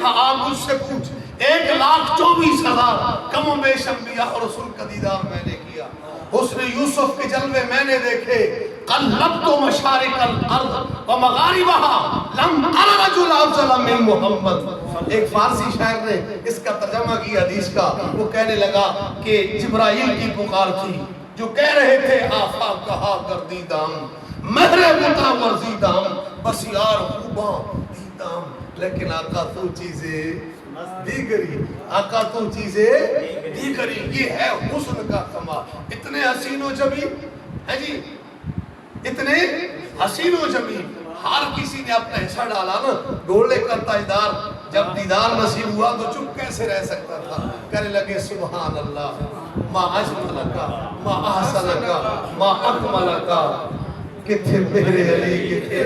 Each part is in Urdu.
تھا آگ اس سے پوچھ 1,24,000 کم و بیش انبیاء اور رسول کا دیدار میں نے کیا. حسن یوسف کے جلوے میں نے دیکھے. قلبت مشارق الارض ومغاربها لم ار رجل افضل من محمد. ایک فارسی شاعر نے اس کا ترجمہ کیا حدیث کا. وہ کہنے لگا کہ جبرائیل کی پکار تھی جو کہہ رہے تھے آفاق کہا گردیدام مہر بتا ورزیدام بسیار خوباں دیدام. لیکن آقا تو چیزیں دیگری، آقا تو چیزیں دیگری. یہ ہے حسن کا کمال. اتنے حسین و جمیل ہے جی، اتنے حسین و جمیل. ہر کسی نے اپنا حصہ ڈالا نا. ڈولے کا تاجدار جب دیدار نصیب ہوا تو چپ کیسے رہ سکتا تھا. کہنے لگے سبحان اللہ ما اجمل کا ما احسن کا ما اکمل کا. کتھے میرے علی کتھے.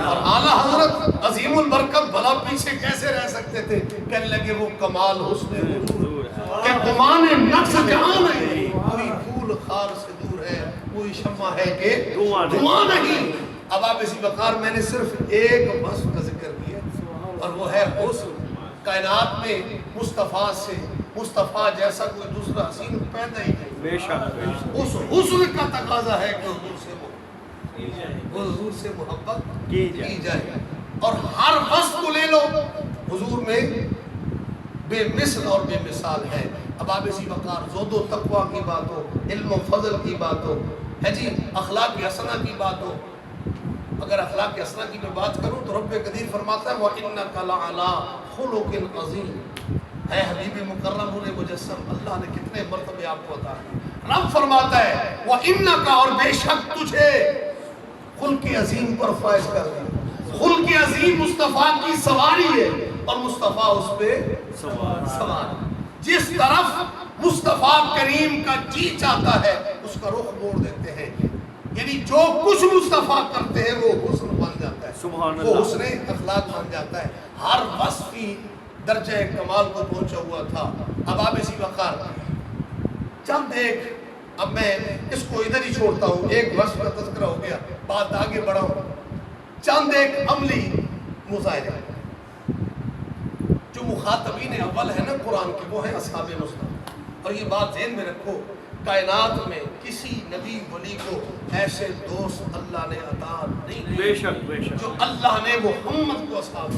اور اعلیٰ حضرت عظیم البرکت بھلا پیچھے کیسے رہ سکتے تھے. کہنے لگے وہ کمال حسن حضور کہ گمان نفس جہاں نہیں. کوئی پھول خار سے دور ہے، کوئی شمع ہے کہ دھواں نہیں. اب آپ اسی وقار میں نے صرف ایک وصف کا ذکر کیا اور وہ ہے حسن. کائنات میں مصطفیٰ سے مصطفیٰ جیسا کوئی دوسرا حسین پیدا ہی نہیں. بے شک اس حسن کا تقاضا ہے کہ حضور سے محبت کی جائے. اور ہر وصف کو لے لو حضور میں بے مثل اور بے مثال ہے. اب آپ اسی وقار زہد و تقویٰ کی بات ہو، علم و فضل کی بات ہو، ہے جی اخلاق حسنہ کی بات ہو. اگر اخلاق حسنہ کی میں بات کروں تو رب قدیر فرماتا ہے وَإِنَّكَ لَعَلَىٰ خُلُقٍ عَظِيمٍ. اے حبیب مکرم نور مجسم، اللہ نے کتنے مرتبے آپ کو عطا کیا. رب فرماتا ہے وَإِنَّكَ اور بے شک تجھے خلق عظیم پر فائز کر دیا. خلق عظیم مصطفیٰ کی سواری ہے اور مصطفیٰ اس پہ سوار. جس طرف مصطفیٰ کریم کا جی چاہتا ہے اس کا رخ موڑ دیتے ہیں. یعنی جو کچھ مصطفیٰ کرتے ہیں وہ حسن بن جاتا ہے. سبحان اللہ. وہ حسن اخلاق بن جاتا ہے. ہر وصفی درجہ کمال کو پہنچا ہوا تھا. اب آپ اسی وقار چند ایک، اب میں اس کو ادھر ہی چھوڑتا ہوں. ایک وصف کا تذکرہ ہو گیا، بات آگے بڑھاؤں. چند ایک عملی مظاہرے. جو مخاطبین اول ہے نا قرآن کے وہ ہیں اصحاب مصطفیٰ. اور یہ بات ذہن میں رکھو، کائنات میں کسی نبی ولی کو ایسے دوست اللہ نے عطا نہیں بے شک بے شک جو اللہ نے محمد کو اصحاب.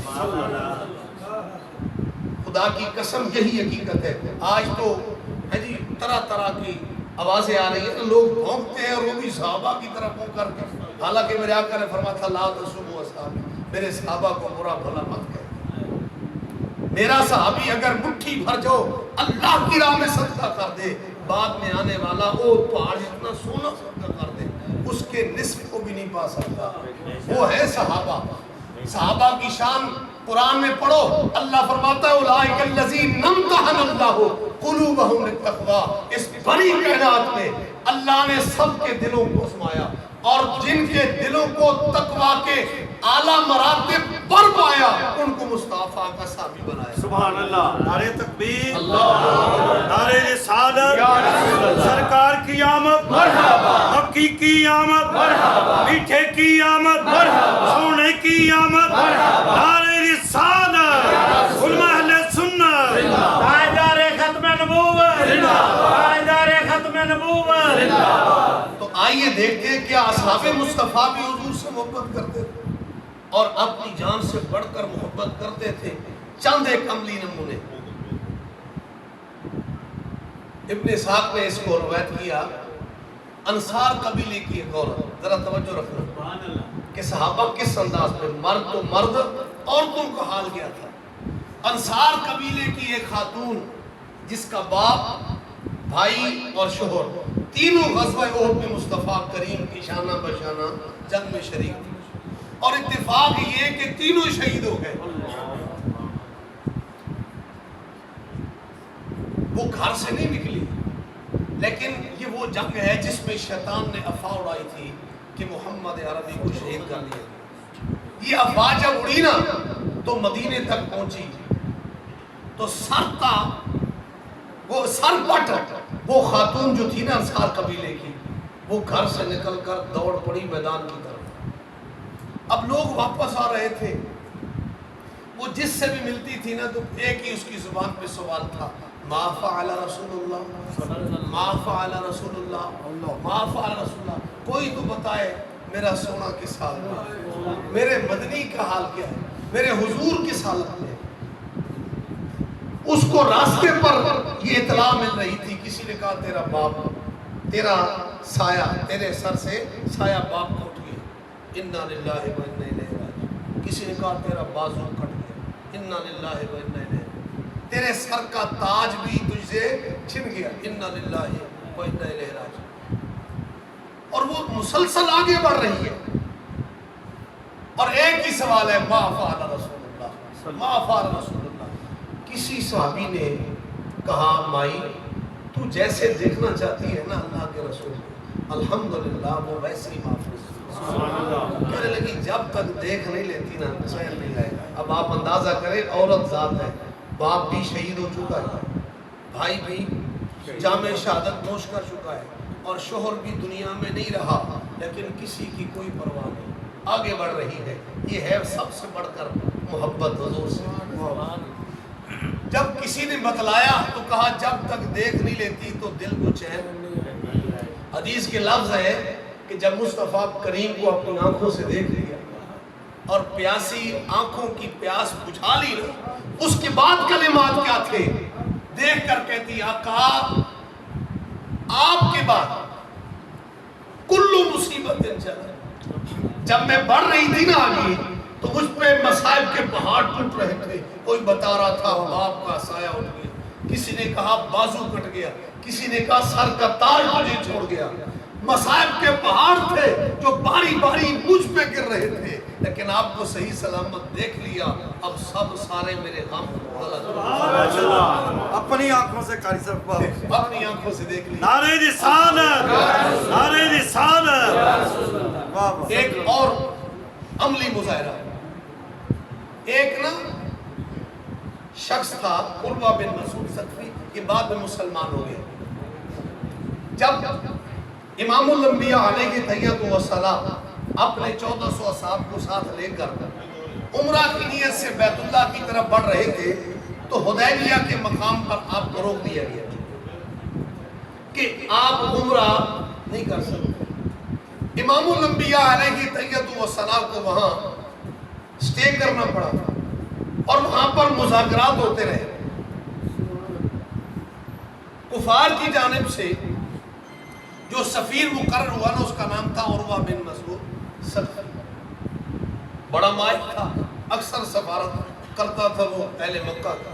خدا کی قسم یہی حقیقت ہے. آج تو ہے جی طرح طرح کی آوازیں آ رہی ہیں، لوگ بھونکتے ہیں اور وہ بھی صحابہ کی طرف منہ کر کے. حالانکہ میرے آقا نے فرمایا تھا لا تسبوا اصحابی، میرے صحابہ کو برا بھلا مت کہو. میرا صحابی اگر مٹھی بھر جو اللہ کی راہ میں صدقہ کر دے، بعد میں آنے والا وہ پہاڑ اتنا سونا صدقہ کر دے اس کے نصف کو بھی نہیں پا سکتا. وہ ہے صحابہ. صحابہ کی شان قرآن میں پڑھو، اللہ فرماتا ہے اولئک الذین امتحن اللہ قلوبہم للتقویٰ. اس بڑی کائنات میں اللہ نے سب کے دلوں کو آزمایا اور جن کے دلوں کو تقویٰ کے اعلیٰ مراتب پر پایا ان کو مصطفیٰ کا صحابی بنایا. سبحان اللہ. نعرہ تکبیر، نعرہ رسالت، سرکار کی آمد مرحبا، مکی کی آمد مرحبا، میٹھے کی آمد مرحبا، سونے کی آمد مرحبا، نعرہ رسالت، علماء اہل سنت، تاجدار ختم نبوت، تاجدار ختم نبوت. تو آئیے دیکھتے ہیں کیا اصحاب مصطفیٰ بھی حضور سے محبت کرتے تھے اور اپنی جان سے بڑھ کر محبت کرتے تھے. چند ایک عملی نمونے. ابن اسحاق نے اس کو روایت کیا. انصار قبیلے کی ایک عورت، ذرا توجہ رکھنا کہ صحابہ کس انداز میں، مرد تو مرد، عورتوں کا حال کیا تھا. انصار قبیلے کی ایک خاتون جس کا باپ، بھائی اور شوہر تینوں غزوہ احد میں مصطفیٰ کریم کی شانہ بشانہ جنگ میں شریک تھی. اور اتفاق یہ کہ تینوں شہید ہو گئے. وہ گھر سے نہیں نکلی، لیکن یہ وہ جنگ ہے جس میں شیطان نے افواہ اڑائی تھی کہ محمد عربی کو شہید کر لیا. یہ افواہ جب اڑی نا تو مدینے تک پہنچی تو سرتا وہ سرپٹ وہ خاتون جو تھی نا انصار قبیلے کی، وہ گھر سے نکل کر دوڑ پڑی میدان کی طرف. اب لوگ واپس آ رہے تھے وہ جس سے بھی ملتی تھی نا تو ایک ہی اس کی زبان پہ سوال تھا، ما فعل رسول اللہ، ما فعل رسول اللہ، ما فعل رسول اللہ، کوئی تو بتائے میرا سونا کس حال میں، میرے مدنی کا حال کیا ہے، میرے حضور کس حالت میں۔ اس کو راستے پر یہ اطلاع مل رہی تھی، کسی نے کہا تیرا باپ، تیرا سایہ، تیرے سر سے سایہ باپ کو اٹھ گیا، انا للہ و انا الیہ راجعون۔ کسی نے کہا تیرا بازو کٹ گیا، انا للہ و انا الیہ راجعون۔ تیرے سر کا تاج بھی تجھ سے چھن گیا، انا للہ و انا الیہ راجعون۔ اور وہ مسلسل آگے بڑھ رہی ہے، اور ایک ہی سوال ہے، ما فعل رسول اللہ، ما فعل رسول اللہ۔ کسی صحابی نے کہا مائی تو جیسے دیکھنا چاہتی ہے نا اللہ کے رسول کو، الحمدللہ وہ ویسے ہی محفوظ ہے۔ کہنے لگی جب تک دیکھ نہیں لیتی نا چین نہیں آئے گا۔ اب آپ اندازہ کریں، عورت ذات ہے، باپ بھی شہید ہو چکا ہے، بھائی بھی جامع شہادت نوش کر چکا ہے، اور شوہر بھی دنیا میں نہیں رہا، لیکن کسی کی کوئی پرواہ نہیں، آگے بڑھ رہی ہے۔ یہ ہے سب سے بڑھ کر محبت حضور سے۔ جب کسی نے بتلایا تو کہا جب تک دیکھ نہیں لیتی تو دل کو چین نہیں۔ حدیث کے لفظ ہے کہ جب مصطفیٰ کریم کو اپنی آنکھوں سے دیکھ لیا اور پیاسی آنکھوں کی پیاس بجھا لی نا، اس کے بعد کلمات کیا تھے؟ دیکھ کر کہتی آقا آپ کے بعد کلو مصیبت چلا۔ جب میں بڑھ رہی تھی نا آگے تو مجھ پہ مصائب کے پہاڑ ٹوٹ رہے تھے۔ کوئی بتا رہا تھا باپ کا سایہ اٹھ گیا، کسی نے کہا بازو کٹ گیا، کسی نے کہا سر کا تاج مجھے چھوڑ گیا۔ مصائب کے پہاڑ تھے جو باری باری مجھ پہ گر رہے تھے، لیکن آپ کو صحیح سلامت دیکھ لیا، اب سب سارے میرے غم اپنی آنکھوں سے قاری صاحب اپنی آنکھوں سے دیکھ لیا۔ نعرہ رسالت، نعرہ رسالت۔ ایک اور عملی مظاہرہ، ایک نا شخص تھا عروہ بن مسعود ثقفی، یہ بعد میں مسلمان ہو گیا۔ جب امام الانبیاء علیہ تحیۃ والسلام اپنے 1400 اصحاب کو ساتھ لے کر عمرہ کی نیت سے بیت اللہ کی طرف بڑھ رہے تھے تو حدیبیہ کے مقام پر آپ کو روک دیا گیا کہ آپ عمرہ نہیں کر سکتے۔ امام الانبیاء علیہ تحیۃ والسلام کو وہاں سٹے کرنا پڑا اور وہاں پر مذاکرات ہوتے رہے۔ کفار کی جانب سے جو سفیر مقرر ہوا نا، اس کا نام تھا عروہ بن مسعود ثقفی، بڑا ماہر تھا، اکثر سفارت کرتا تھا وہ اہل مکہ کا۔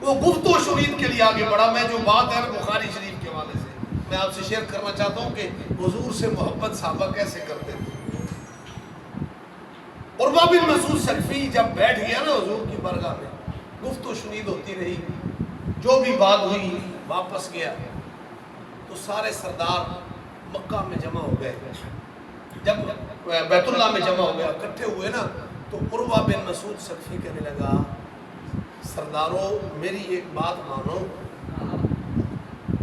وہ گفت و شنید کے لیے آگے بڑھا۔ میں جو بات ہے بخاری شریف کے حوالے سے میں آپ سے شیئر کرنا چاہتا ہوں کہ حضور سے محبت صحابہ کیسے کرتے تھے۔ عروہ بن مسعود ثقفی جب بیٹھ گیا نا حضور کی برگاہ میں، گفت و شنید ہوتی رہی، جو بھی بات ہوئی واپس گیا تو سارے سردار مکہ میں جمع ہو گئے۔ جب بیت اللہ میں جمع ہو گیا، اکٹھے ہوئے نا، تو عروہ بن مسعود ثقفی کہنے لگا سرداروں میری ایک بات مانو،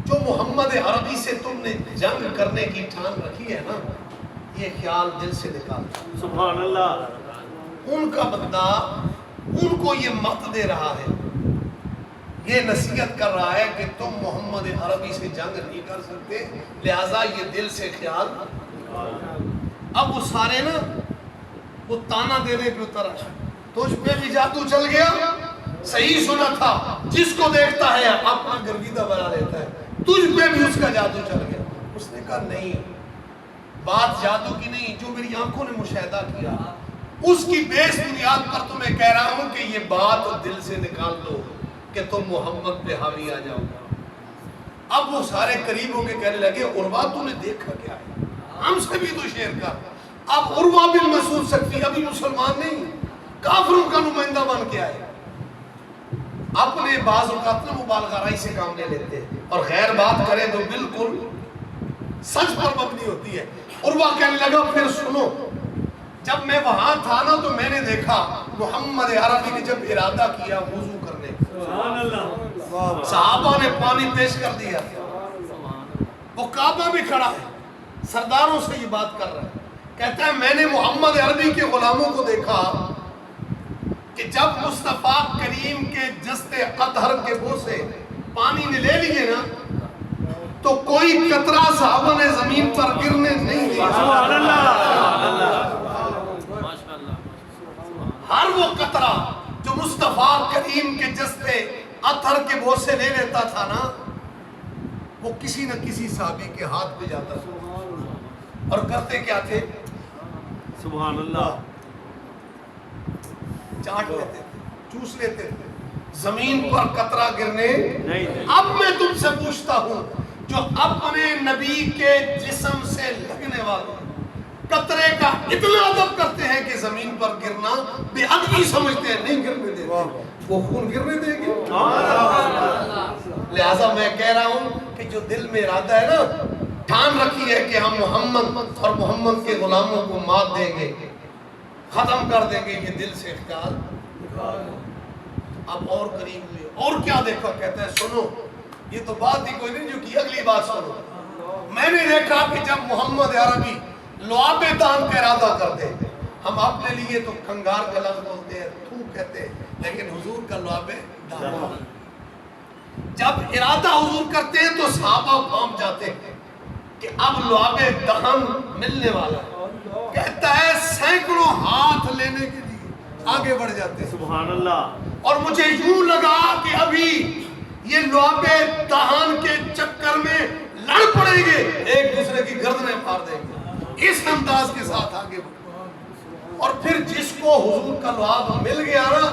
جو محمد عربی سے تم نے جنگ کرنے کی ٹھان رکھی ہے نا، یہ خیال دل سے نکال دو۔ سبحان اللہ۔ ان کا بندہ ان کو یہ مت دے رہا ہے، یہ نصیحت کر رہا ہے کہ تم محمد عربی سے جنگ نہیں کر سکتے، لہٰذا یہ دل سے خیال۔ اب وہ سارے نا وہ تانا دینے پہ اتر آئے، تجھ پہ بھی جادو چل گیا، صحیح سنا تھا، جس کو دیکھتا ہے اپنا گرویدہ بنا لیتا ہے، تجھ پہ بھی اس کا جادو چل گیا۔ اس نے کہا نہیں، بات جادو کی نہیں، جو میری آنکھوں نے مشاہدہ کیا اس کی بیس بنیاد پر تمہیں کہہ رہا ہوں کہ یہ بات دل سے نکال دو کہ تم محمد پہ حاوی آ جاؤ گا۔ اب وہ سارے قریب ہو کے کہنے لگے عروہ تو نے دیکھا کیا ہے، ہم سے بھی تو شیئر کر۔ اب عروہ بن مسعود ثقفی ابھی مسلمان نہیں، کافروں کا نمائندہ بن کے آئے۔ اپنے بعض اوقات نہ مبالغہ رائی سے کام لے لیتے اور غیر بات کرے تو بالکل سچ پر مبنی ہوتی ہے۔ عروہ کہنے لگا پھر سنو، جب میں وہاں تھا نا تو میں نے دیکھا محمد عربی نے جب ارادہ کیا وضو کرنے، صحابہ نے پانی پیش کر دیا، وہ کعبہ بھی کھڑا ہے، سرداروں سے یہ بات کر رہا ہے، کہتا ہے میں نے محمد عربی کے غلاموں کو دیکھا کہ جب مصطفیٰ کریم کے جستے اطہر کے بوسے پانی نے لے لیے نا تو کوئی قطرہ صحابہ نے زمین پر گرنے نہیں دیا. سبحان اللہ. ہر وہ قطرہ جو مصطفیٰ کریم کے جستے اطہر کے بوسے لے لیتا تھا نا وہ کسی نہ کسی صحابی کے ہاتھ پہ جاتا تھا اور کرتے کیا تھے؟ سبحان اللہ. چاٹ لیتے تھے, چوس لیتے تھے, زمین پر قطرہ گرنے نہیں دے. اب میں تم سے پوچھتا ہوں جو اپنے نبی کے جسم سے لگنے والے قطرے کا اتنا ادب کرتے ہیں کہ زمین پر گرنا بے ادبی سمجھتے ہیں, نہیں گرنے دیں گے, وہ خون گرنے دیں گے؟ لہٰذا میں کہہ رہا ہوں کہ جو دل میں ارادہ ہے نا, ٹھان رکھی ہے کہ ہم محمد اور محمد کے غلاموں کو مات دیں گے, ختم کر دیں گے, یہ دل سے خیال. اب اور قریب ہوئے, اور کیا دیکھا؟ کہتا ہے سنو, یہ تو بات ہی کوئی نہیں جو کی, اگلی بات سنو. میں نے دیکھا کہ جب محمد عربی لعاب دان کا ارادہ کرتے, ہم اپنے لیے تو کنگار کا لفظ بولتے ہیں, تھوک کہتے ہیں, لیکن حضور کا لعاب دان جب ارادہ حضور کرتے ہیں تو صحابہ پھانپ جاتے ہیں کہ اب لعاب دان ملنے والا ہے. کہتا ہے سینکڑوں ہاتھ لینے کے لیے آگے بڑھ جاتے ہیں. سبحان اللہ. اور مجھے یوں لگا کہ ابھی یہ لعاب دہان کے چکر میں لڑ پڑیں گے, ایک دوسرے کی گردنیں پھاڑ دیں گے, اس انداز کے ساتھ آگے بڑھ. اور پھر جس کو حضور کا لعاب مل گیا نا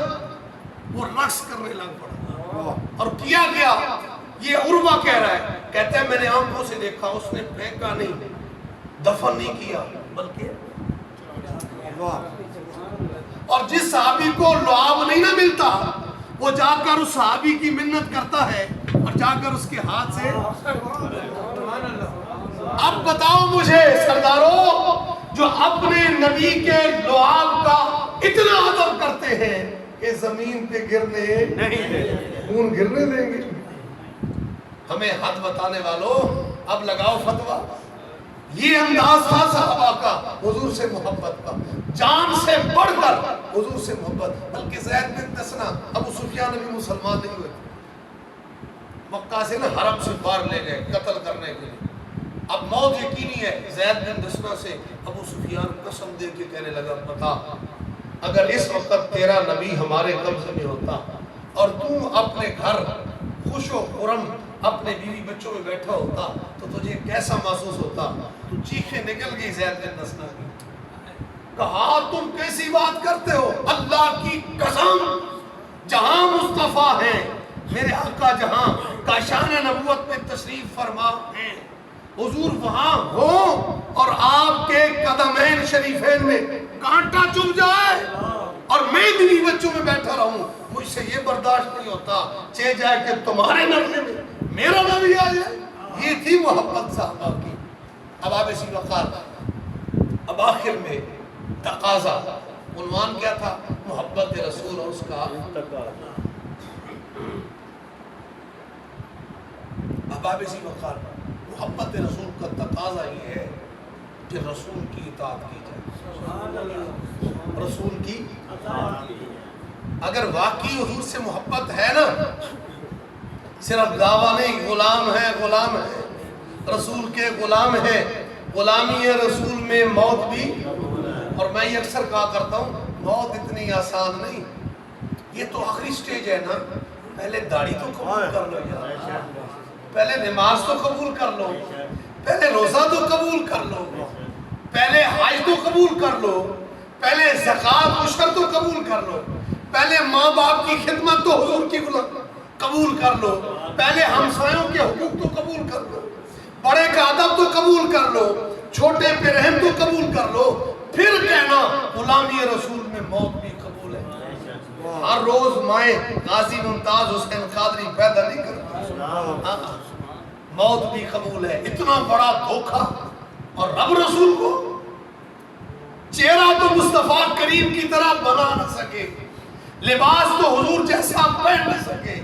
وہ رقص کرنے لگ پڑا. اور کیا گیا یہ عروہ کہہ رہا ہے, کہتا ہے میں نے آنکھوں سے دیکھا, اس نے پھینکا نہیں, دفن نہیں کیا, بلکہ اور جس صحابی کو لعاب نہیں نہ ملتا وہ جا کر اس صحابی کی منت کرتا ہے اور جا کر اس کے ہاتھ سے. اب بتاؤ مجھے سرداروں, جو اپنے نبی کے لعاب کا اتنا ادب کرتے ہیں کہ زمین پہ گرنے نہیں دے. خون گرنے دیں گے؟ ہمیں حد بتانے والوں اب لگاؤ فتویٰ. یہ انداز تھا صحابہ کا حضور سے محبت کا, جان سے بڑھ کر حضور سے محبت. بلکہ زید بن دسنا, ابو سفیان ابھی مسلمان نہیں ہوئے, مکہ سے نا حرم سے باہر لے گئے قتل کرنے کے لیے. اب موت یقینی ہے. زید بن دسنا سے ابو سفیان قسم دے کے کہنے لگا, بتا اگر اس وقت تیرا نبی ہمارے قبضے میں ہوتا اور تو اپنے گھر خوش و خرم اپنے بیوی بچوں میں بیٹھا ہوتا تو تجھے کیسا محسوس ہوتا؟ تو چیخیں نکل گئی زید بن دسنا کی. کہا تم کیسی بات کرتے ہو, اللہ کی قسم جہاں مصطفیٰ ہیں میرے آقا, جہاں کاشان نبوت میں تشریف فرما ہیں, حضور وہاں ہو اور آپ کے قدمین شریفین میں کانٹا چبھ جائے اور میں بیوی بچوں میں بیٹھا رہوں, مجھ سے یہ برداشت نہیں ہوتا. چہ جائے کہ تمہارے مرنے میں میرا نبی آ جائے. یہ تھی محبت صحابہ کی. اب آپ اسی وقت اب آخر میں تقاضا, عنوان کیا تھا؟ محبت رسول اور اس کا. اب آپ اسی وقت محبت رسول کا تقاضا یہ ہے کہ رسول کی اطاعت کی جائے. رسول کی اگر واقعی حضور سے محبت ہے نا, صرف دعویٰ نہیں, غلام ہے, غلام ہے, رسول کے غلام ہے, غلامی رسول میں موت بھی. اور میں یہ اکثر کہا کرتا ہوں, موت اتنی آسان نہیں, یہ تو آخری سٹیج ہے نا. پہلے داڑھی تو قبول کر لو یار, پہلے نماز تو قبول کر لو, پہلے روزہ تو قبول کر لو, پہلے حج تو قبول کر لو, پہلے زکوٰۃ عشر تو قبول کر لو, پہلے ماں باپ کی خدمت تو حضور کی قبول کر لو, پہلے ہمسایوں کے حقوق تو قبول کر لو, بڑے کا ادب تو قبول کر لو, چھوٹے پہ رحم تو قبول کر لو, پھر کہنا غلامی رسول میں موت بھی قبول ہے. ہر روز مائیں غازی ممتاز حسین قادری پیدا نہیں کرتی, موت بھی قبول ہے. اتنا بڑا دھوکہ, اور رب رسول کو چہرہ تو مصطفیٰ کریم کی طرح بنا نہ سکے, لباس تو حضور جیسا پہن نہ سکے,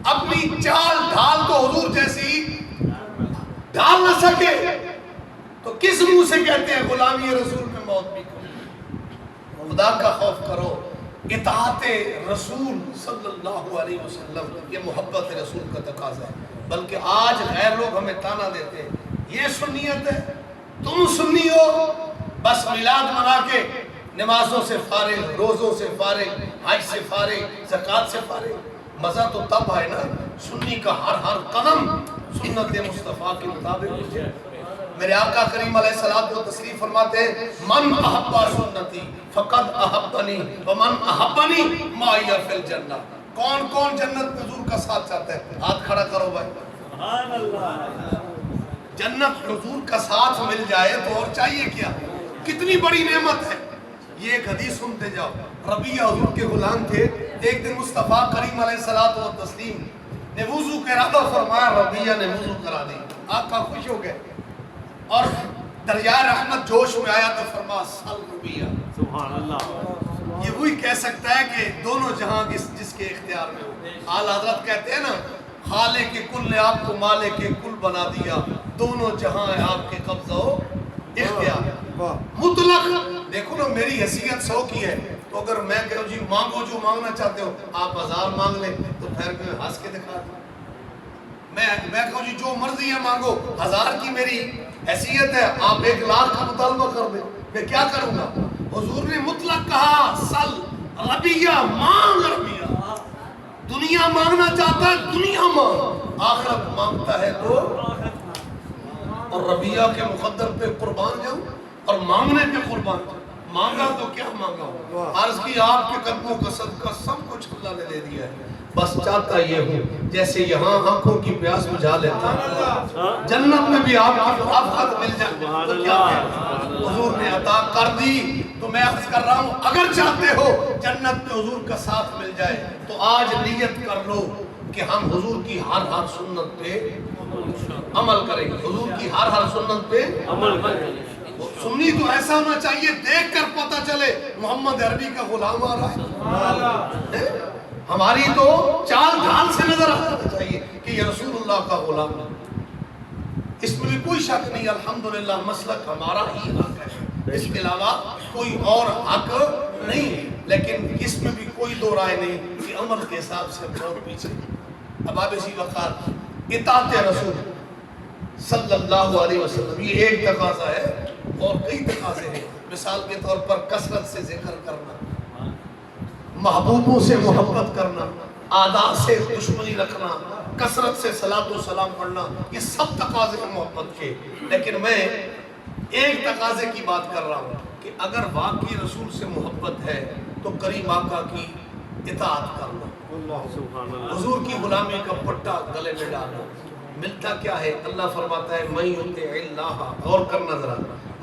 اپنی چال ڈھال تو حضور جیسی ڈھال نہ سکے, تو کس منہ سے کہتے ہیں غلامی رسول میں موت بھی قبول؟ خدا کا خوف کرو, اطاعت رسول صلی اللہ علیہ وسلم یہ محبت رسول کا تقاضا ہے. بلکہ آج غیر لوگ ہمیں تانا دیتے ہیں یہ سنیت ہے, تم سنی ہو, بس میلاد منا کے نمازوں سے فارغ, روزوں سے فارغ, حج سے فارغ, زکوٰۃ سے فارغ. مزہ تو تب ہے نا سنی کا ہر قدم سنت مصطفیٰ کے مطابق. میرے آقا کریم علیہ الصلوۃ والتسلیم فرماتے ہیں من احب سنتی فقد احبنی ومن احبنی معی فی الجنہ. کون کون جنت میں حضور کا ساتھ چاہتا ہے؟ ہاتھ کھڑا کرو بھائی. سبحان اللہ. جنت حضور کا ساتھ مل جائے تو اور چاہیے کیا؟ کتنی بڑی نعمت ہے. یہ ایک حدیث سنتے جاؤ. ربیہ حضور کے غلام تھے. ایک دن مصطفیٰ کریم علیہ الصلوۃ والتسلیم نے وضو کا ارادہ فرمایا, ربیہ نے وضو کرا دی. آقا خوش ہو گئے اور دریائے رحمت جوش میں آیا تو فرما سل ربیہ. سبحان اللہ. یہ وہی کہہ سکتا ہے کہ دونوں جہاں جس کے اختیار میں ہو. اعلیٰ حضرت کہتے ہیں نا خالق کل نے آپ کو مالک کل بنا دیا, دونوں جہاں آپ کے قبضہ ہو اختیار مطلق. دیکھو نا میری حیثیت 100 کی ہے تو اگر میں کہوں جی مانگو جو مانگنا چاہتے ہو, آپ 1000 مانگ لیں تو پھر میں ہنس کے دکھا دوں. میں کہوں جی جو مرضی ہے مانگو, 1000 کی میری حیثیت ہے, آپ 1,00,000 کا مطالبہ کر دیں, میں کیا کروں گا؟ حضور نے مطلق کہا سل ربیہ, مانگ ربیہ. دنیا مانگنا چاہتا ہے دنیا مانگ, آخرت مانگتا ہے تو. اور ربیہ کے مقدر پہ قربان جاؤں اور مانگنے پہ قربان جاؤں. مانگا تو کیا مانگا, عرض کی آپ کے قدموں کا صدقہ سب کچھ اللہ نے دے دیا ہے. بس چاہتا یہ ہوں جیسے یہاں آنکھوں کی پیاس بجھا لیتا جنت میں بھی آپ کی رفعت مل جائے تو کیا ہے. حضور نے عطا کر دی. تو میں عرض کر رہا ہوں اگر چاہتے ہو جنت میں حضور کا ساتھ مل جائے تو آج نیت کر لو کہ ہم حضور کی ہر سنت پہ عمل کریں گے. حضور کی ہر سنت پہ عمل کریں. سنی تو ایسا ہونا چاہیے دیکھ کر پتہ چلے محمد عربی کا غلام آ رہا ہے. ہماری تو چال ڈھال سے نظر آنا چاہیے کہ یہ رسول اللہ کا غلام ہے. اس میں بھی کوئی شک نہیں. الحمدللہ مسلک ہمارا ہی حق ہے, اس کے علاوہ کوئی اور حق نہیں. لیکن اس میں بھی کوئی دو رائے نہیں کہ عمل کے حساب سے بہت پیچھے. اب آپ اسی وقت اطاعت رسول صلی اللہ علیہ وسلم یہ ایک تقاضا ہے اور کئی تقاضے ہیں. مثال کے طور پر کثرت سے ذکر کرنا, محبوبوں سے محبت کرنا, اعداء سے دشمنی رکھنا, کثرت سے صلاۃ و سلام پڑھنا, یہ سب تقاضے ہیں محبت کے. لیکن میں ایک تقاضے کی بات کر رہا ہوں کہ اگر واقعی رسول سے محبت ہے تو کریم آقا کی اطاعت کرنا, سبحان اللہ. حضور کی غلامی کا پٹا گلے میں ڈالنا. ملتا کیا ہے؟ اللہ فرماتا ہے من یطع اللہ, غور کرنا ذرا,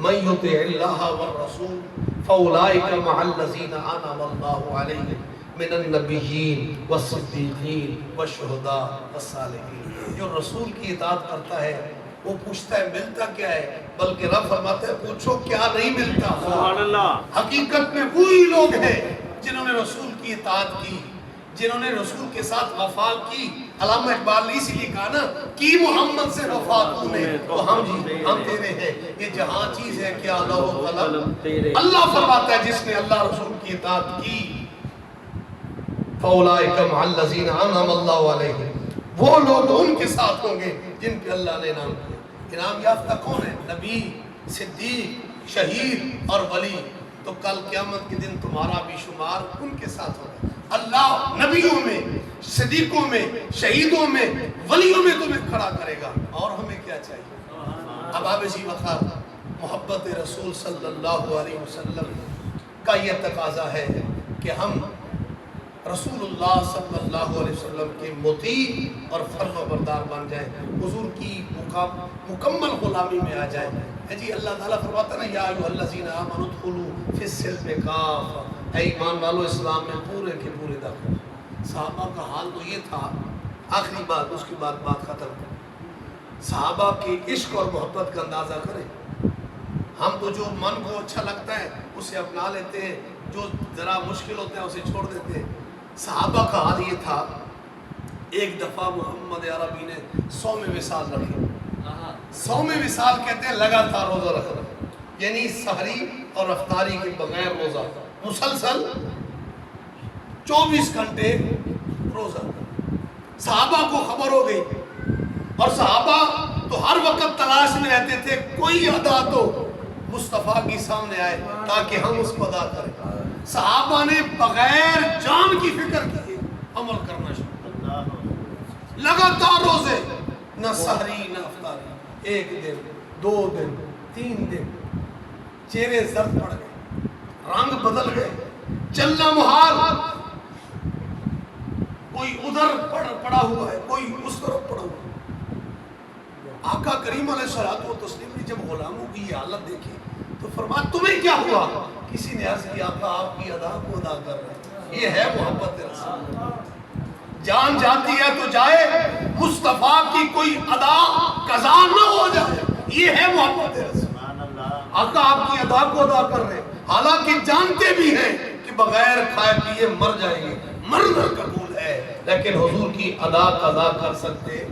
من یطع اللہ والرسول فاولئک مع الذین انعم اللہ علیہم من النبیین والصدیقین والشہداء والصالحین. جو رسول کی اطاعت کرتا ہے وہ پوچھتا ہے ملتا کیا ہے, بلکہ رب فرماتا ہے پوچھو کیا نہیں ملتا. سبحان اللہ. حقیقت میں وہی لوگ ہیں جنہوں نے رسول کی اطاعت کی, جنہوں نے رسول کے ساتھ وفا کی. علامہ اقبال نے اسی لیے کہا نا کی محمد سے وفا تو نے تو ہم تیرے ہیں. یہ جہاں چیز ہے کیا اللہ و قلم. اللہ فرماتا ہے جس نے اللہ رسول کی اطاعت کی فاولئک مع الذین انعم اللہ علیہم, وہ لوگ ان کے ساتھ ہوں گے جن پہ اللہ نے انعام کیا. انعام یافتہ کون ہے؟ نبی, صدیق, شہید اور ولی. تو کل قیامت کے دن تمہارا بھی شمار ان کے ساتھ ہوگا. اللہ نبیوں میں, صدیقوں میں, شہیدوں میں, ولیوں میں تمہیں کھڑا کرے گا. اور ہمیں کیا چاہیے؟ اب آپ اسی وقت محبت رسول صلی اللہ علیہ وسلم کا یہ تقاضا ہے کہ ہم رسول اللہ صلی اللہ علیہ وسلم کے مطیع اور فرما بردار بن جائیں, حضور کی مکمل غلامی میں آ جائیں. جی اللہ تعالیٰ فرماتا ہے نا یا ایھا الذین آمنوا ادخلوا فی السلم کافہ, اے ایمان والو اسلام میں پورے کے پورے داخل. صحابہ کا حال تو یہ تھا. آخری بات, اس کے بعد بات ختم. صحابہ کے عشق اور محبت کا اندازہ کریں. ہم تو جو من کو اچھا لگتا ہے اسے اپنا لیتے ہیں, جو ذرا مشکل ہوتا ہے اسے چھوڑ دیتے ہیں. صحابہ کا حال یہ تھا, ایک دفعہ محمد عربی نے 100 وصال رکھے. 100 وصال کہتے ہیں لگاتار روزہ رکھنا, یعنی سحری اور افطاری کے بغیر روزہ مسلسل 24 گھنٹے روزہ. صحابہ کو خبر ہو گئی اور صحابہ تو ہر وقت تلاش میں رہتے تھے کوئی ادا تو مصطفیٰ کی سامنے آئے تاکہ ہم اس کو ادا کریں. صحابہ نے بغیر جان کی فکر کیے عمل کرنا شروع. لگاتار روزے، نہ سحری نہ افطاری. 1 دن 2 دن 3 دن، چہرے زرد پڑ گئے، رنگ بدل گئے، چلنا محال. کوئی ادھر پڑا ہوا ہے، کوئی اس طرف پڑا ہوا ہے. آقا کریم علیہ الصلوۃ والتسلیم نے جب غلاموں کی یہ حالت دیکھی تو فرمایا تمہیں کیا ہوا؟ کسی نے عرض کیا آقا آپ کی ادا کو ادا کر رہے ہیں. یہ ہے محبت رسول. جان جاتی ہے تو جائے، مصطفیٰ کی کوئی ادا قضا نہ ہو جائے. یہ ہے محبت رسول. آقا آپ کی ادا کو ادا کر رہے ہیں، حالانکہ جانتے بھی ہیں کہ بغیر کھائے پیے مر جائیں گے، مرنا قبول ہے، لیکن حضور کی ادا قضا کر سکتے.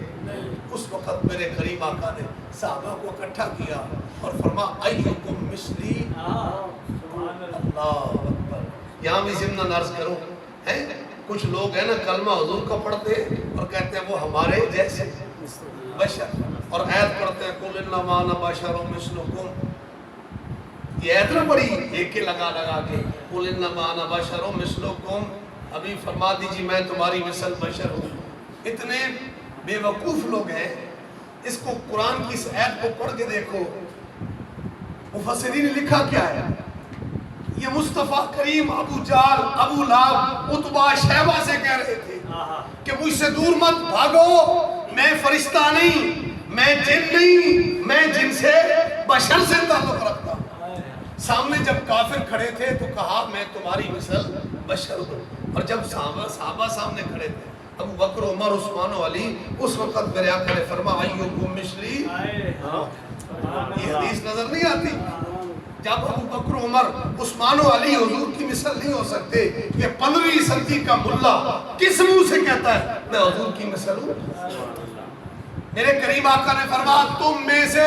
اس وقت میرے کریم آقا نے صحابہ کو اکٹھا کیا اور فرمایا ایکم مثلی. اللہ اکبر. یہاں بھی ضمن عرض کروں، کچھ لوگ ہیں نا کلمہ حضور کا پڑھتے اور کہتے ہیں وہ ہمارے جیسے بشر، اور آیت پڑھتے ہیں قل انما انا بشر مثلکم. یہ آیت نہ پڑھی ایک لگا کے قل انما انا بشر مثلکم. ابھی فرما دیجیے میں تمہاری مثل بشر ہوں. اتنے بے وقوف لوگ ہیں. اس کو قرآن کی اس آیت کو پڑھ کے دیکھو، مفسرین نے لکھا کیا ہے. یہ مصطفیٰ کریم ابو جال، ابو لہب، عتبہ، شیبہ سے کہہ رہے تھے کہ مجھ سے دور مت بھاگو، میں فرشتہ نہیں، میں جن نہیں، میں جن سے بشر سے تعلق رکھتا ہوں. سامنے جب کافر کھڑے تھے تو کہا میں تمہاری مثل بشر ہوں. اور جب صحابہ سامنے کھڑے تھے ابو بکر، عمر، عثمان و علی، اس وقت میرے آقا نے فرمایا ایکم مثلی. یہ حدیث نظر نہیں آتی؟ جب ابو بکر، عمر، عثمان و علی حضور کی مثل نہیں ہو سکتے، یہ 15ویں صدی کا ملا کس منہ سے کہتا ہے میں حضور کی مثل ہوں؟ میرے کریم آقا نے فرمایا تم میں سے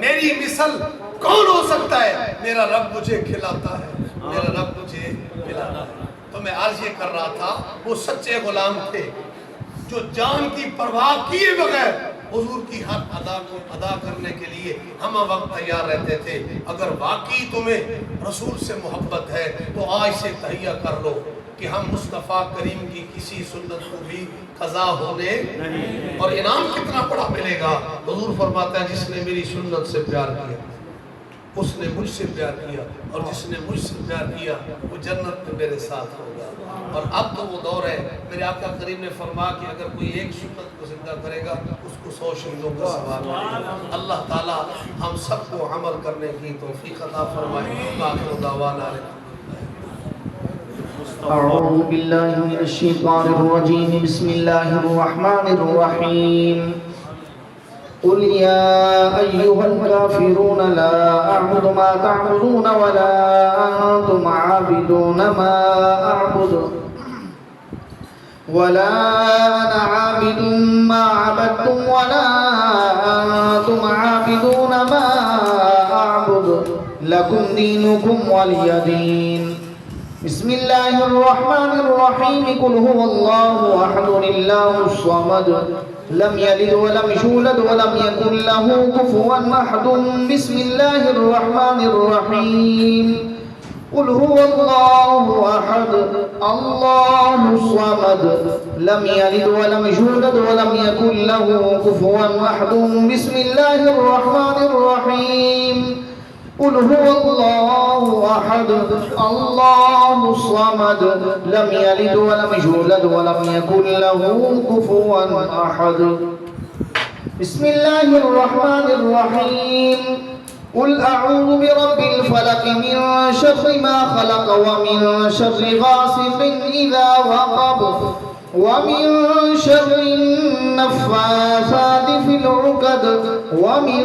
میری مثل کون ہو سکتا ہے؟ میرا رب مجھے کھلاتا ہے، میرا رب مجھے کھلاتا ہے. تو میں عرض یہ کر رہا تھا وہ سچے غلام تھے جو جان کی پرواہ کیے بغیر حضور کی حق ادا کو ادا کرنے کے لیے ہم وقت تیار رہتے تھے. اگر واقعی تمہیں رسول سے محبت ہے تو آج سے تہیہ کر لو کہ ہم مصطفیٰ کریم کی کسی سنت کو بھی قضا ہونے. اور انعام کتنا بڑا ملے گا. حضور فرماتا ہے جس نے میری سنت سے پیار کیا اس نے مجھ سے پیار کیا، اور جس نے مجھ سے پیار کیا وہ جنت میں میرے ساتھ ہوگا. اور اب تو وہ دور ہے، میرے آقا کریم نے فرمایا کہ اگر کوئی ایک سنت کو زندہ کرے گا اس کو 100 شہیدوں کا ثواب ملے گا. اللہ تعالی ہم سب کو عمل کرنے کی توفیق عطا فرمائے. آخر دعوانا اعوذ باللہ من الشیطان الرجیم. بسم اللہ الرحمن الرحیم. قل يا أيها الكافرون لا أعبد ما تعبدون ولا أنتم عابدون ما أعبد ولا أنا عابد ما عبدتم ولا أنتم عابدون ما أعبد لكم دينكم ولي دين. بسم الله الرحمن الرحيم. قل هو الله أحد الله الصمد لم يلد ولم يولد ولم يكن له كفوا أحد. بسم الله الرحمن الرحيم. قل هو الله أحد الله الصمد لم يلد ولم يولد ولم يكن له كفوا أحد. بسم الله الرحمن الرحيم. قل هو الله أحد الله الصمد لم يلد ولم يولد ولم يكن له كفوا أحد. بسم الله الرحمن الرحيم. قل أعوذ برب الفلق من شر ما خلق ومن شر غاسق إذا وقب ومن شر النفاثات في العقد ومن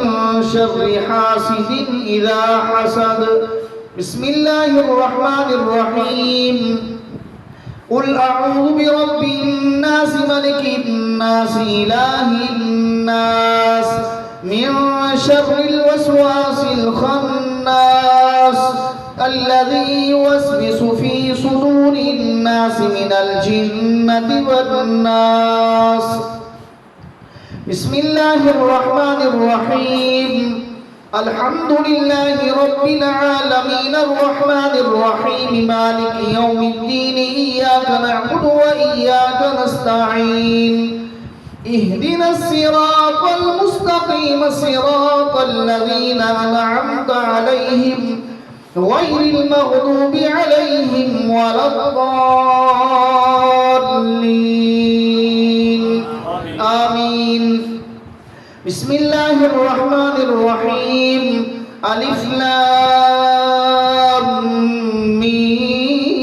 شر حاسد إذا حسد. بسم الله الرحمن الرحيم. قل أعوذ برب الناس ملك الناس إله الناس من شر الوسواس الخناس الذي يوسوس في صدور الناس الناس من الجنة والناس. بسم الله الرحمن الرحيم. الحمد لله رب العالمين الرحمن الرحيم مالك يوم الدين إياك نعبد وإياك نستعين اهدنا الصراط المستقيم صراط الذين أنعمت عليهم غير المغضوب عليهم ولا الضالين آمين. بسم الله الرحمن الرحيم. ألف لام ميم.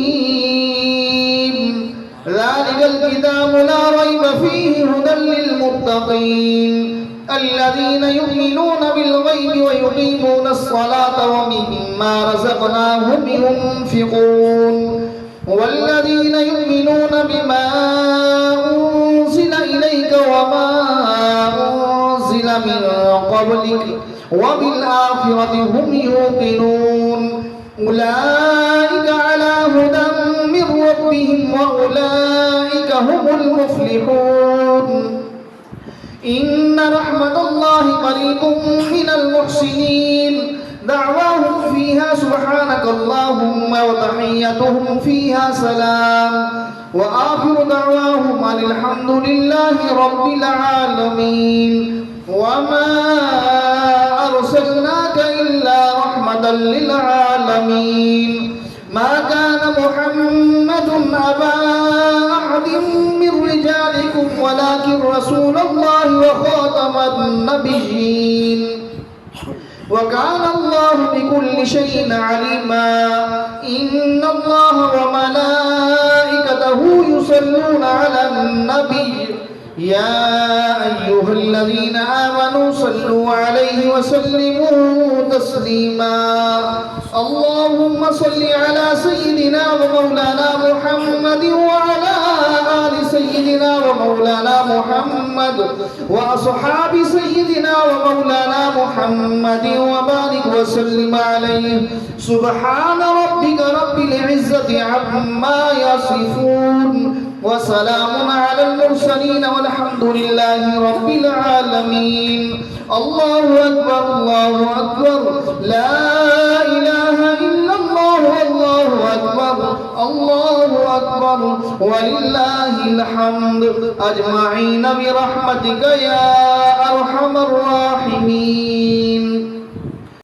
ذلك الكتاب لا ريب فيه هدى للمتقين الذين يؤمنون بالغيب ويقيمون الصلاة ومما رزقناهم ينفقون والذين يؤمنون بما أنزل إليك وما أنزل من قبلك وبالآخرة هم يوقنون أولئك على هدى من ربهم وأولئك هم المفلحون. إن رحمة الله قريب من المحسنين. دعواهم فيها سبحانك اللهم وتحيتهم فيها سلام وآخر دعواهم أن الحمد لله رب العالمين. وما أرسلناك إلا رحمة للعالمين. ما كان محمد أبا أحد من رجالكم ولكن رسول الله وخاتم النبيين وكان الله بكل شيء عليما. إن الله وملائكته يصلون على النبي يا أيها الذين آمنوا صلوا عليه وسلموا تسليما. اللهم صل على سيدنا ومولانا محمد وعلى آل سيدنا ومولانا محمد وأصحاب سيدنا ومولانا محمد وبارك وسلم عليه. سبحان ربك رب العزة عما يصفون وسلام على المرسلين والحمد لله رب العالمين. الله أكبر الله أكبر لا إله إلا الله الله أكبر الله أكبر ولله الحمد أجمعين برحمتك يا أرحم الراحمين.